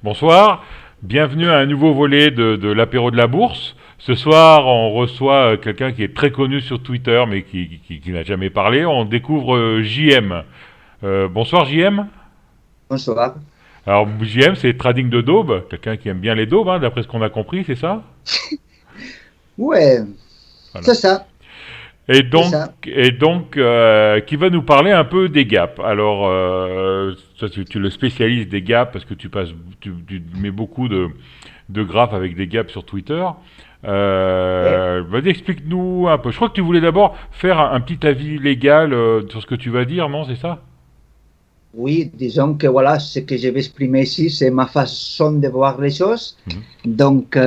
Bonsoir, bienvenue à un nouveau volet de l'apéro de la bourse. Ce soir, on reçoit quelqu'un qui est très connu sur Twitter, mais qui n'a jamais parlé. On découvre JM. Bonsoir JM. Bonsoir. Alors JM, c'est trading de daube, quelqu'un qui aime bien les daubes, hein, d'après ce qu'on a compris, c'est ça? Ouais, Voilà. c'est ça, Et c'est donc, ça. qui va nous parler un peu des gaps. Alors, toi, tu es le spécialiste des gaps parce que tu mets beaucoup de graphes avec des gaps sur Twitter. Eh, Vas-y, explique-nous un peu. Je crois que tu voulais d'abord faire un petit avis légal sur ce que tu vas dire, non? C'est ça? Oui, disons que voilà, ce que je vais exprimer ici, c'est ma façon de voir les choses. Mhm. Donc,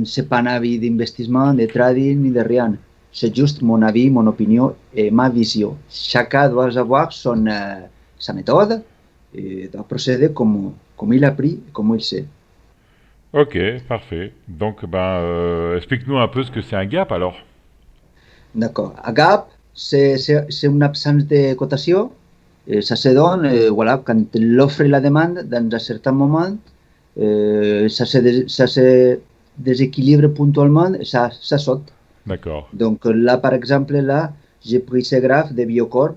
c'est pas un avis d'investissement, de trading, ni de rien. C'est juste mon avis, mon opinion et ma vision. Chacun doit avoir sa méthode et doit procéder comme il a appris, comme il sait. Ok, parfait. Donc, explique-nous un peu ce que c'est un gap alors. D'accord. A gap, c'est une absence de cotation. Ça se donne voilà, quand l'offre et la demande, dans un certain moment, ça se déséquilibre puntuellement, ça saute. D'accord. Donc là, par exemple, là, j'ai pris ce graphe de Biocore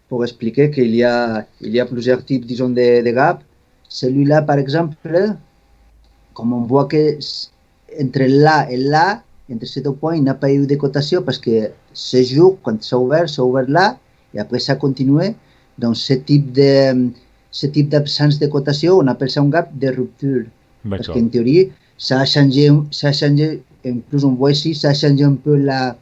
pour expliquer il y a plusieurs types, disons, de gap. Celui-là, par exemple, comme on voit que entre là et là, entre ces deux points, il n'a pas eu de cotation parce que ce jour, quand ça a ouvert là, et après ça a continué. Donc, ce type d'absence de cotation, on appelle ça un gap de rupture. Parce D'accord. qu'en théorie, ça a changé, en plus on voit ici, ça a changé un peu la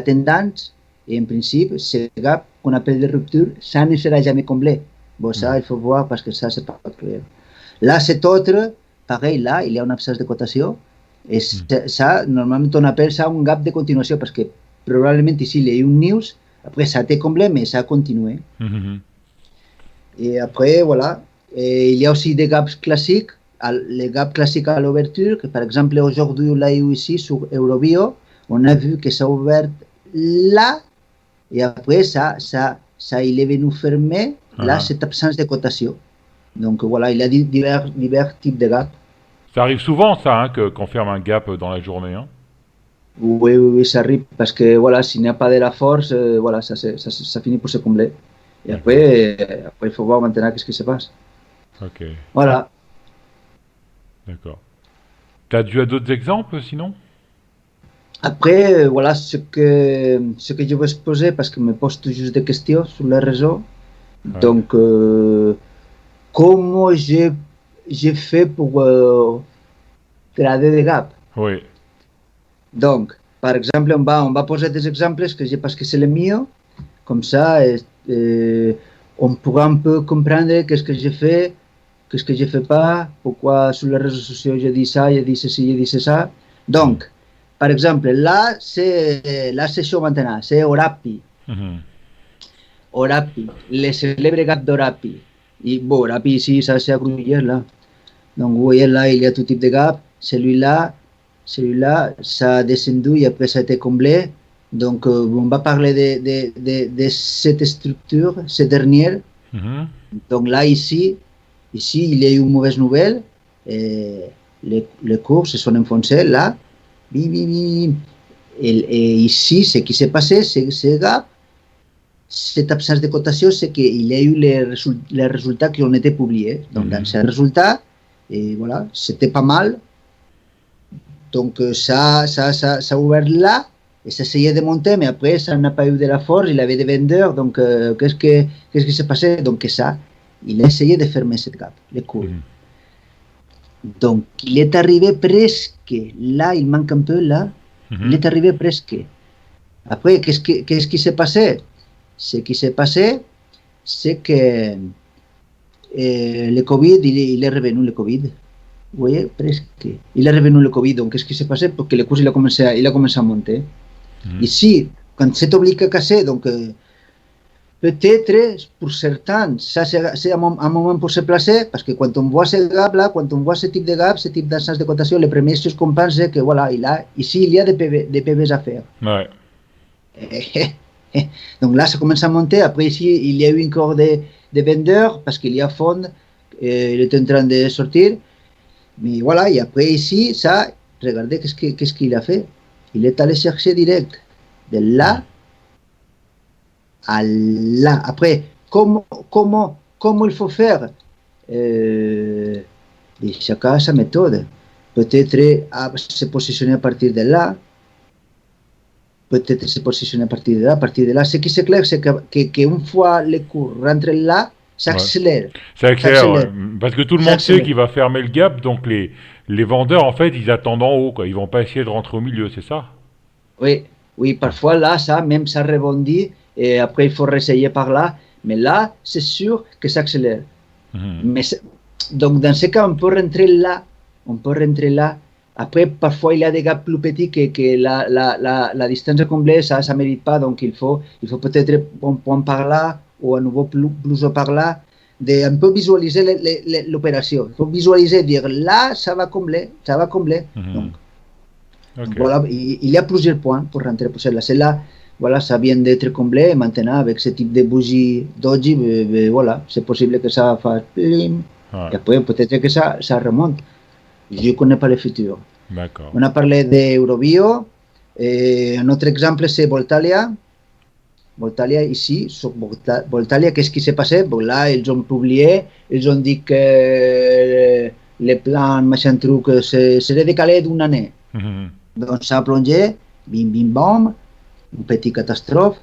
tendance. Et en principe, ce gap qu'on appelle de rupture, ça ne sera jamais comblé. Bon, ça, Mhm. il faut voir parce que ça, c'est pas clair. Là, cet autre, pareil, là, il y a une absence de cotation. Et Mhm. ça, normalement, on appelle ça un gap de continuation parce que probablement ici, il y a eu une news, après ça a été comblé, mais ça a continué. Mhm. Et après, voilà. Et il y a aussi des gaps classiques, les gaps classiques à l'ouverture, que par exemple, aujourd'hui, on l'a eu ici sur Eurobio, on a vu que ça a ouvert là, et après, il est venu fermer, là, Mhm. cette absence de cotation. Donc voilà, il y a divers types de gaps. Ça arrive souvent, ça, hein, qu'on ferme un gap dans la journée, hein. Oui, oui, oui, ça arrive parce que voilà, s'il n'y a pas de la force, voilà, ça finit par se combler. Et D'accord. après, il faut voir maintenant qu'est-ce qui se passe. Ok. Voilà. D'accord. T'as dû à d'autres exemples, sinon? Après, voilà ce que je veux exposer parce que me pose toujours des questions sur les réseaux. Ouais. Donc, comment j'ai fait pour trader des gaps? Oui. Donc, par exemple, on va poser des exemples que j'ai parce que c'est le mien. Comme ça, on pourra un peu comprendre qu'est-ce que j'ai fait, qu'est-ce que je fais pas, pourquoi sur les réseaux sociaux je dis ça, je dis ceci, je dis ça. Mhm. Donc, par exemple, là c'est chaud maintenant, c'est Orapi. Mhm. Orapi, le célèbre gap d'Orapi. Et bon, Orapi ici, ça c'est à Gruyère là. Donc, vous voyez là, il y a tout type de gap. Celui-là, ça a descendu et après ça a été comblé. Donc, on va parler de cette structure, cette dernière. Mhm. Donc là, ici, il y a eu une mauvaise nouvelle. Et les cours se sont enfoncés là. Bim, bim, bim. Et ici, ce qui s'est passé, c'est que ce gap, cette absence de cotation, c'est qu'il y a eu les résultats qui ont été publiés. Donc, dans Mhm. ces résultats, et voilà, c'était pas mal. Donc, ça a ouvert là et ça essayait de monter, mais après, ça n'a pas eu de la force. Il avait des vendeurs. Donc, qu'est-ce qui s'est passé? Donc, ça, il a essayé de fermer cette gap, les cours. Mhm. Donc, il est arrivé presque. Là, il manque un peu là. Il Mhm. est arrivé presque. Après, qu'est-ce qui s'est passé? Ce qui s'est passé, c'est que le Covid, il est revenu le Covid. Vous voyez, presque. Il est revenu le Covid. Donc, qu'est-ce qui s'est passé? Parce que le cours, il a commencé à monter. Mhm. Ici, quand c'est obligé à casser, donc peut-être pour certains, ça c'est un moment pour se placer, parce que quand on voit ce gap-là, quand on voit ce type de gap, ce type d'instance de cotation, les premiers choses qu'on pense, c'est que voilà, ici, il y a des PVs à faire. Ouais. Donc là, ça commence à monter. Après, ici, il y a eu encore des vendeurs, parce qu'il y a fond. il est en train de sortir. Mais voilà, et après ici, ça, regardez qu'est-ce qu'il a fait. Il est allé chercher direct de là à là. Après, comment il faut faire et chacun a sa méthode. Peut-être se positionner à partir de là, peut-être se positionner à partir de là, à partir de là. Ce qui c'est clair, c'est qu'une fois les cours rentrent là, ça Ouais. accélère. Ça Ça accélère, ouais. accélère. Parce que tout le Ça monde sait accélère. qu'il va fermer le gap, donc les vendeurs, en fait, ils attendent en haut, quoi. Ils vont pas essayer de rentrer au milieu, c'est ça? Oui, oui, Ouais. parfois là, ça, même ça rebondit, et après il faut réessayer par là, mais là, c'est sûr que ça accélère. Mhm. Mais donc dans ce cas, on peut rentrer là. Après, parfois il y a des gaps plus petits que la distance à combler, ça ne mérite pas, donc il faut peut-être un point par là, ou à nouveau plus haut par là, de un peu visualiser l'opération. Il faut visualiser, dire là, ça va combler, ça va combler. Donc, Mhm. donc Ok. voilà, il y a plusieurs points pour rentrer pour celle-là. Voilà, ça vient d'être comblé. Et maintenant, avec ce type de bougie doji, voilà, c'est possible que ça fasse plim. Ouais. Et après, peut-être que ça remonte. Je ne connais pas le futur. D'accord. On a parlé d'Eurobio. Un autre exemple, c'est Voltalia. Voltalia, ici, sur Voltalia, qu'est-ce qui s'est passé? Bon, là, ils ont publié, ils ont dit que les plans, machin truc, seraient décalés d'une année. Mhm. Donc ça a plongé, bim bim bam, une petite catastrophe.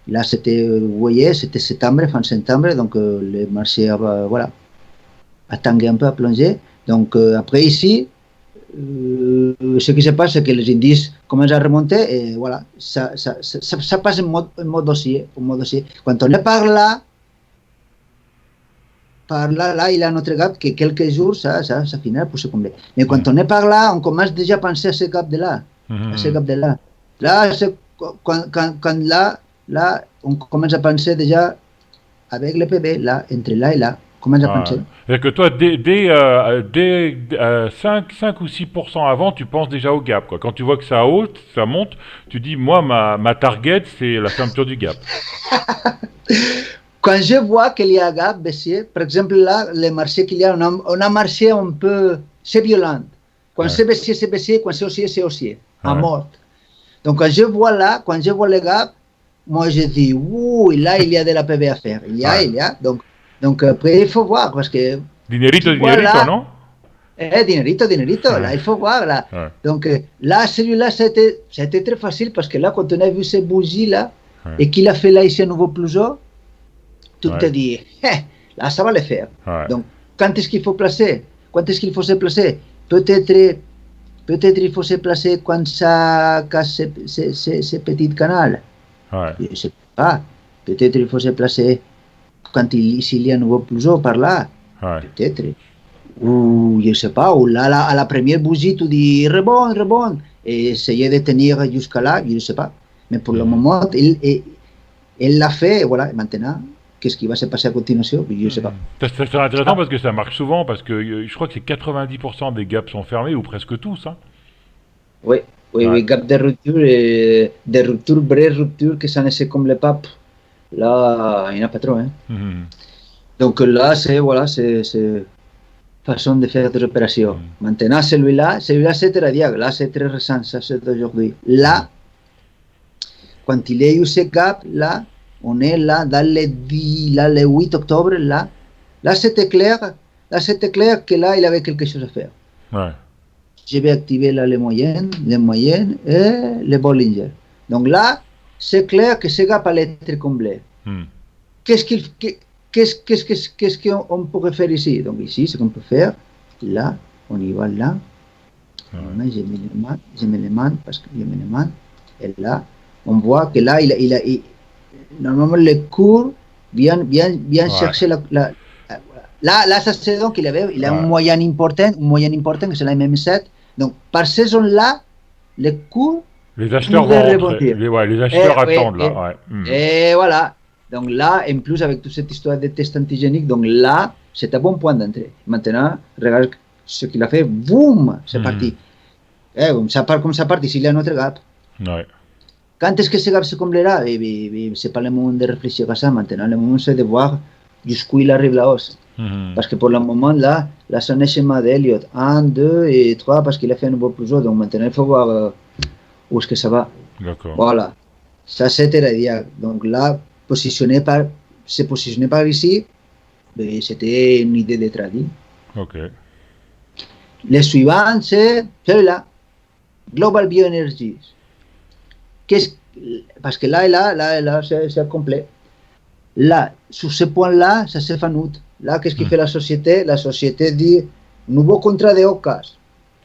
Là, c'était, vous voyez, c'était septembre, fin septembre, donc le marché voilà, a tangué un peu, a plongé. Donc après ici, ce qui se passe, c'est que les indices commencent à remonter et voilà, ça passe en mode dossier, en mode dossier. Quand on est par là, là, il y a notre gap que quelques jours, ça finira pour se combler. Mais quand Mhm. on est par là, on commence déjà à penser à ce gap de là, à ce Mhm. gap de là. Là, quand là, on commence à penser déjà avec le PB, là, entre là et là, on commence à Ouais. penser. C'est-à-dire que toi, dès 5 ou 6% avant, tu penses déjà au gap, quoi. Quand tu vois que ça monte, tu dis, moi, ma target, c'est la fermeture du gap. Quand je vois qu'il y a un gap baissier, par exemple là, le marché qu'il y a, on a marché un peu, c'est violent. Quand Ouais. c'est baissier, quand c'est haussier, à Ouais. mort. Donc quand je vois là, quand je vois le gap, moi je dis, ouh, là il y a de la PV à faire. Ouais. Il y a. Donc après il faut voir, parce que Dinerito, tu vois dinerito, là, non? dinerito, Ouais. là il faut voir là. Ouais. Donc là, celui-là, ça a été très facile, parce que là, quand on a vu ces bougies là, Ouais. et qu'il a fait là ici un nouveau plus haut, tu te Ouais. dis, là, ça va le faire. Ouais. Donc, quand est-ce qu'il faut placer? Quand est-ce qu'il faut se placer? Peut-être il faut se placer quand ça casse ce petit canal. Ouais. Je ne sais pas. Peut-être il faut se placer quand s'il y a un nouveau plus haut par là. Ouais. Peut-être. Ou je ne sais pas. Ou là, à la première bougie, tu dis rebond, rebond. Et essayer de tenir jusqu'à là, je ne sais pas. Mais pour le Mhm. moment, il l'a fait. Et voilà. Et maintenant, qu'est-ce qui va se passer à continuation? Je ne sais pas. Mhm. C'est intéressant Ah, parce que ça marche souvent, parce que je crois que c'est 90% des gaps sont fermés, ou presque tous, hein. oui, oui, Ouais. oui, gap de rupture, vraie rupture, que ça ne se comble pas. Là, il n'y en a pas trop. Hein. Mhm. Donc là, voilà, c'est façon de faire des opérations. Mhm. Maintenant, celui-là c'est très diable. Là, c'est très récent, ça, c'est d'aujourd'hui. Mhm. Là, quand il y a eu ce gap, là, on est là, dans le 8 octobre, là, c'était clair que là, il avait quelque chose à faire. Ouais. Je vais activer là les moyennes et les Bollinger. Donc là, c'est clair que ce gap allait être comblé. Mhm. Qu'est-ce qu'il, qu'est-ce qu'on pourrait faire ici? Donc ici, ce qu'on peut faire, là, on y va là. Ouais. Là, je mets les mains, parce que je mets les mains. Et là, on voit que là, normalement, le cours vient Ouais. chercher là, ça c'est donc il a Ouais. un moyen important, que c'est la MM7. Donc, par ces zones-là, le cours Les acheteurs pourrait vont rentrer. rebondir. Ouais, les Et, acheteurs et, attendent là. et, Ouais. Mhm. et voilà. Donc là, en plus, avec toute cette histoire de tests antigéniques, donc là, c'est un bon point d'entrée. Maintenant, regarde ce qu'il a fait. Boum, c'est Mhm. parti. Ça part comme ça part, ici il y a un autre gap. Ouais. Quand est-ce que ce gap se comblera? C'est pas le moment de réfléchir à ça maintenant. Le moment, c'est de voir jusqu'où il arrive la hausse. Parce que pour le moment, là c'est un schéma d'Elliott. 1, 2 et 3 parce qu'il a fait un nouveau Peugeot. Donc maintenant, il faut voir où est-ce que ça va. D'accord. Voilà. Ça, c'était la diag. Donc là, se positionner par ici, ben, c'était une idée de trading. Ok. Le suivant, c'est celui-là. Global Bioenergies. Parce que là, c'est complet. Là, sur ce point-là, ça se fanoute. Là, qu'est-ce qui fait la société? La société dit nouveau contrat de OCAS.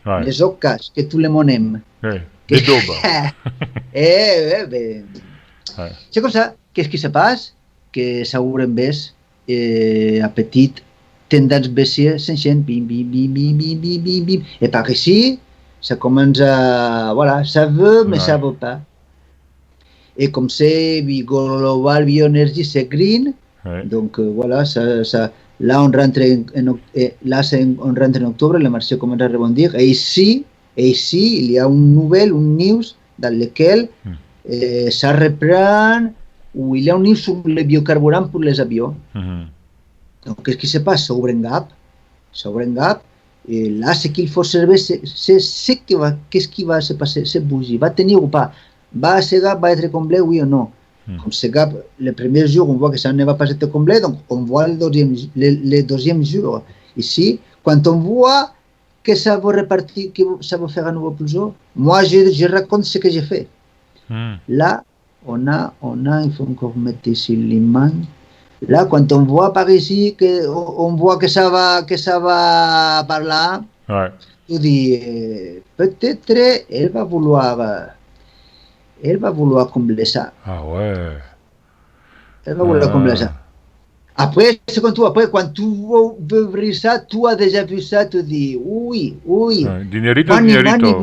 Ouais. Les OCAS, que tout le monde aime. Ouais. Des daubes. Ben, Ouais. c'est comme ça. Qu'est-ce qui se passe? Que ça ouvre en baisse à petite tendance baissière s'enchaîne. Bim, bim, bim, bim, bim, bim, bim, bim. Et par ici, ça commence à... Voilà, ça veut, mais ça veut pas. Et comme c'est Global Bioenergy, c'est green. Ouais. Donc voilà, là on rentre on rentre en octobre, le marché commence à rebondir. Et ici, il y a une nouvelle, une news dans laquelle ça reprend, où il y a une news sur les biocarburants pour les avions. Donc qu'est-ce qui se passe? Ça ouvre un gap. Et là, ce qu'il faut observer, c'est qu'est-ce qui va se passer, cette bougie, va tenir ou pas? Ce gap va être comblé, oui ou non? Comme ce gap, le premier jour, on voit que ça ne va pas être comblé, donc on voit le deuxième jour. Ici, quand on voit que ça va repartir, que ça va faire un nouveau plus haut, moi, je raconte ce que j'ai fait. Là, on a, il faut encore mettre ici l'image. Là, quand on voit par ici, on voit que ça va par là, Ouais. tu dis, peut-être, elle va vouloir combler ça. Ah ouais. Elle va vouloir combler ça. Après, c'est comme tout. Après, quand tu veux ouvrir ça, tu as déjà vu ça, tu dis, oui. Dinerito, Money, dinerito.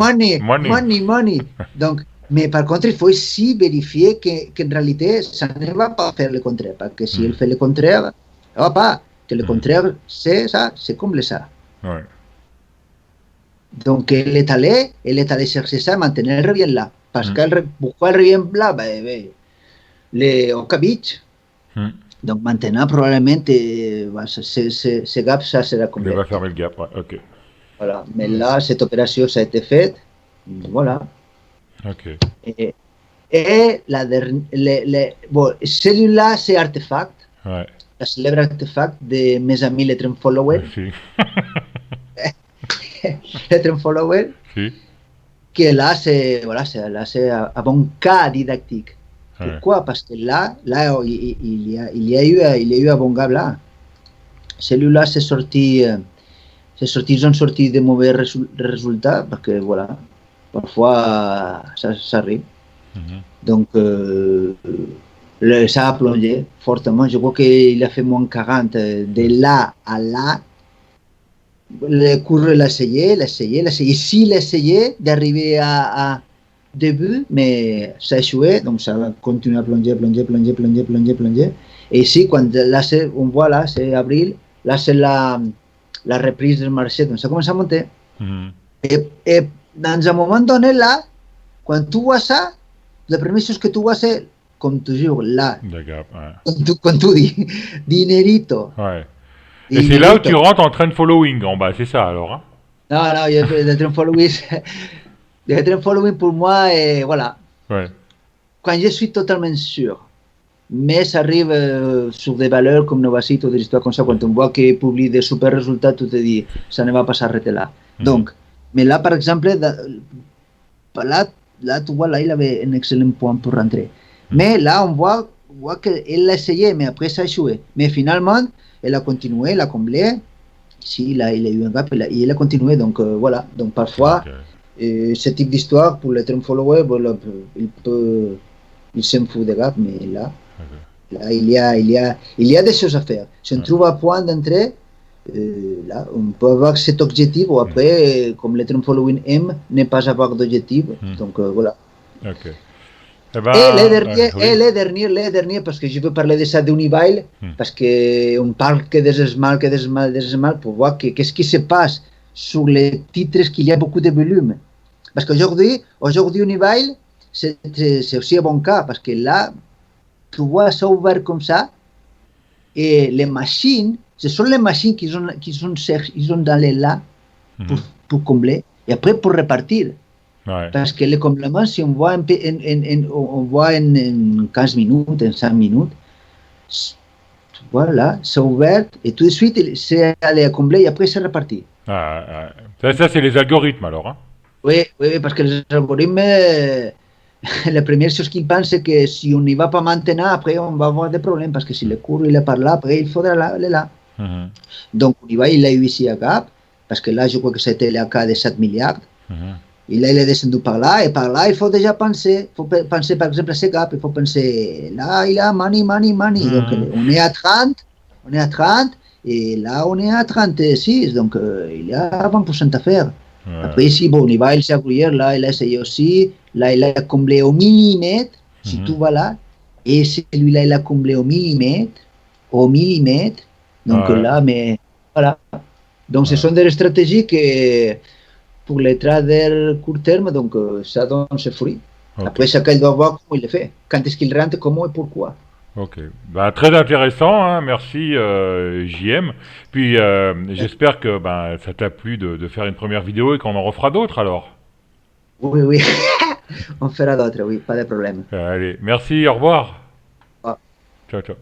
money. Donc, mais par contre, il faut aussi vérifier qu'en réalité, ça ne va pas faire le contraire. Parce que si elle fait le contraire, ça va pas. Que le contraire, c'est ça, c'est combler ça. Ouais. Donc, elle est allée chercher ça, maintenant elle revient là. Parce pourquoi elle revient là? Les Oka Beach. Donc maintenant, probablement, ce gap, ça sera complet. Il va fermer le gap, ouais, ok. Voilà. Mais là, cette opération, ça a été faite. Voilà. Ok. Et bon, celui-là, c'est Artefact. Ouais. La célèbre Artefact de mes amis, les Trend Followers. Si. Les Trend Followers. Si. Que là, c'est un bon cas didactique. Pourquoi? Parce que là il y a eu un bon gap là. Celui-là, ils ont sorti de mauvais résultats parce que voilà, parfois ça arrive. Donc ça a plongé fortement. Je crois qu'il a fait moins 40 de là à là. Le cours l'a essayé. S'il a essayé d'arriver à début, mais ça a échoué, donc ça va continuer à plonger. Et ici, quand là, on voit là, c'est avril, là c'est la reprise du marché, donc ça commence à monter. Et dans un moment donné, là, quand tu vois ça, la première chose que tu vois, c'est, comme toujours, là, quand tu dis dinerito. Ouais. Et c'est là où tu rentres en trend following en bas, c'est ça alors, hein? Non, il y a le trend following. Le trend following pour moi, voilà. Ouais. Quand je suis totalement sûr, mais ça arrive sur des valeurs comme Novacito, des histoires comme ça, quand on voit qu'ils publient des super résultats, tu te dis, ça ne va pas s'arrêter là. Donc, mais là, par exemple, là, tu vois, là, il avait un excellent point pour rentrer. Mais là, on voit qu'elle l'a essayé, mais après, ça a échoué. Mais finalement, elle a continué, elle a comblé. Si, là, il a eu un gap, et il a continué. Donc, voilà. Donc, parfois, ce type d'histoire, pour les trend followers, voilà, il s'en fout des gaps, mais là, il y a des choses à faire. Si on trouve un point d'entrée, là, on peut avoir cet objectif, ou après, comme les trend following aiment, ne pas avoir d'objectif. Donc, voilà. Okay. Et les derniers, parce que je veux parler de ça d'Unibail, parce qu'on parle que des small, pour voir qu'est-ce qui se passe sur les titres qu'il y a beaucoup de volume. Parce qu'aujourd'hui, Unibail, c'est aussi un bon cas, parce que là, tu vois ça ouvert comme ça, Et les machines, ce sont les machines ils sont dans les là Mhm. pour combler et après pour repartir. Ouais. Parce que le comblement, si on voit on voit en 15 minutes, en 5 minutes, voilà, c'est ouvert et tout de suite, c'est allé à combler et après c'est reparti. Ça, c'est les algorithmes alors. Hein. Oui, oui, parce que les algorithmes, la première chose qu'ils pensent, c'est que si on n'y va pas maintenant, après on va avoir des problèmes parce que si le cours il est par là, après il faudra aller là. Mhm. Donc on y va, il a eu ici à Gap, parce que là je crois que c'était le cas de 7 milliards. Mhm. Et là il est descendu par là il faut déjà penser, il faut penser par exemple à ce Gap, il faut penser là il a money, money, money. Donc Mhm. on est à 30 et là on est à 36, donc il y a 20% à faire. Ouais. Après, ici, bon, on y va, il s'est appuyé, là, il a essayé aussi, là, il a comblé au millimètre, si Mhm. tout va là, et celui-là, il a comblé au millimètre, donc Ouais. là, mais voilà. Donc, ce Ouais. sont des stratégies que, pour les traders court terme, donc ça donne ses fruits. Ok. Après, chacun doit voir comment il le fait, quand est-ce qu'il rentre, comment et pourquoi. Ok. Bah, très intéressant, hein. Merci JM. Puis j'espère que ben, ça t'a plu de faire une première vidéo et qu'on en refera d'autres alors. Oui, oui, on fera d'autres, oui, pas de problème. Allez, merci, au revoir. Ciao, ciao.